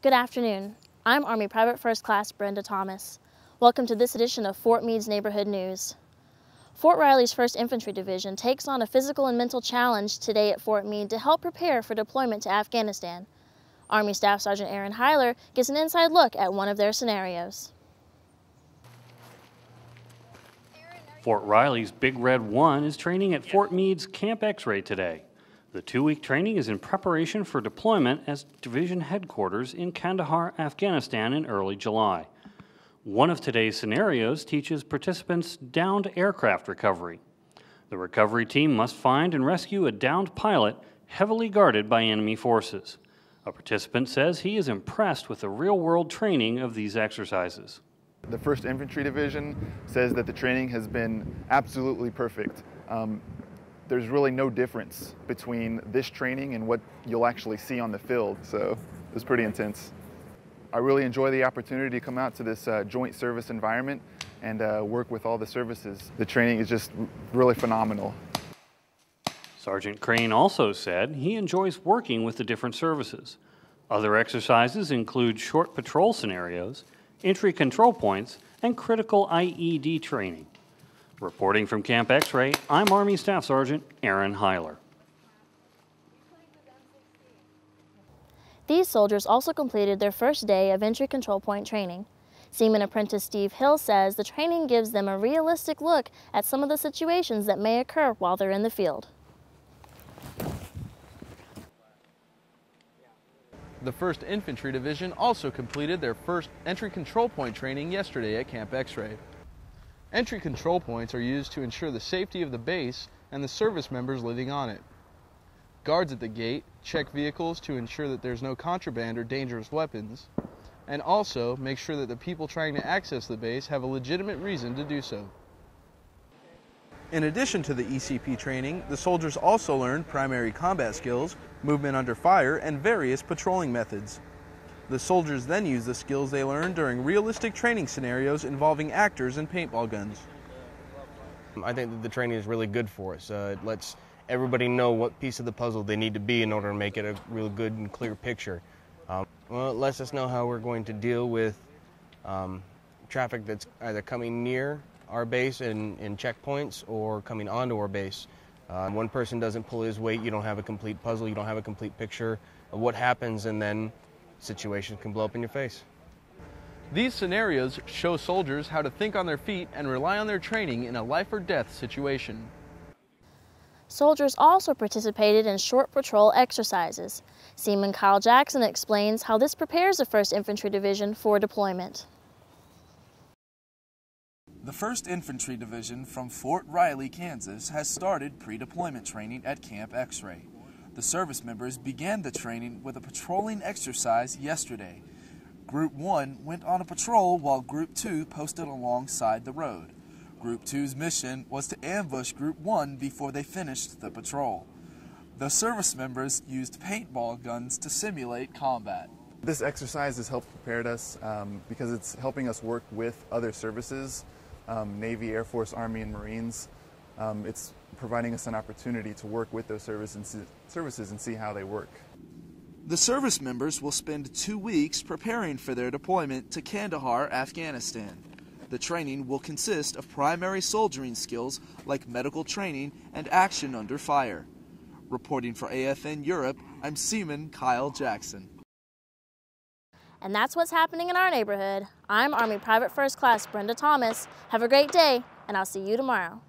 Good afternoon. I'm Army Private First Class Brenda Thomas. Welcome to this edition of Fort Meade's Neighborhood News. Fort Riley's 1st Infantry Division takes on a physical and mental challenge today at Fort Meade to help prepare for deployment to Afghanistan. Army Staff Sergeant Aaron Heiler gives an inside look at one of their scenarios. Fort Riley's Big Red 1 is training at Fort Meade's Camp X-Ray today. The 2-week training is in preparation for deployment as division headquarters in Kandahar, Afghanistan in early July. One of today's scenarios teaches participants downed aircraft recovery. The recovery team must find and rescue a downed pilot heavily guarded by enemy forces. A participant says he is impressed with the real-world training of these exercises. The 1st Infantry Division says that the training has been absolutely perfect. There's really no difference between this training and what you'll actually see on the field, so it was pretty intense. I really enjoy the opportunity to come out to this joint service environment and work with all the services. The training is just really phenomenal. Sergeant Crane also said he enjoys working with the different services. Other exercises include short patrol scenarios, entry control points, and critical IED training. Reporting from Camp X-Ray, I'm Army Staff Sergeant Aaron Heiler. These soldiers also completed their first day of entry control point training. Seaman Apprentice Steve Hill says the training gives them a realistic look at some of the situations that may occur while they're in the field. The 1st Infantry Division also completed their first entry control point training yesterday at Camp X-Ray. Entry control points are used to ensure the safety of the base and the service members living on it. Guards at the gate check vehicles to ensure that there's no contraband or dangerous weapons, and also make sure that the people trying to access the base have a legitimate reason to do so. In addition to the ECP training, the soldiers also learned primary combat skills, movement under fire, and various patrolling methods. The soldiers then use the skills they learned during realistic training scenarios involving actors and paintball guns. I think that the training is really good for us. It lets everybody know what piece of the puzzle they need to be in order to make it a real good and clear picture. Well, it lets us know how we're going to deal with traffic that's either coming near our base in checkpoints or coming onto our base. One person doesn't pull his weight, you don't have a complete puzzle, you don't have a complete picture of what happens, and then situations can blow up in your face. These scenarios show soldiers how to think on their feet and rely on their training in a life or death situation. Soldiers also participated in short patrol exercises. Seaman Kyle Jackson explains how this prepares the 1st Infantry Division for deployment. The 1st Infantry Division from Fort Riley, Kansas has started pre-deployment training at Camp X-Ray. The service members began the training with a patrolling exercise yesterday. Group 1 went on a patrol while Group 2 posted alongside the road. Group 2's mission was to ambush Group 1 before they finished the patrol. The service members used paintball guns to simulate combat. This exercise has helped prepare us because it's helping us work with other services, Navy, Air Force, Army, and Marines. It's providing us an opportunity to work with those services and see how they work. The service members will spend 2 weeks preparing for their deployment to Kandahar, Afghanistan. The training will consist of primary soldiering skills like medical training and action under fire. Reporting for AFN Europe, I'm Seaman Kyle Jackson. And that's what's happening in our neighborhood. I'm Army Private First Class Brenda Thomas. Have a great day, and I'll see you tomorrow.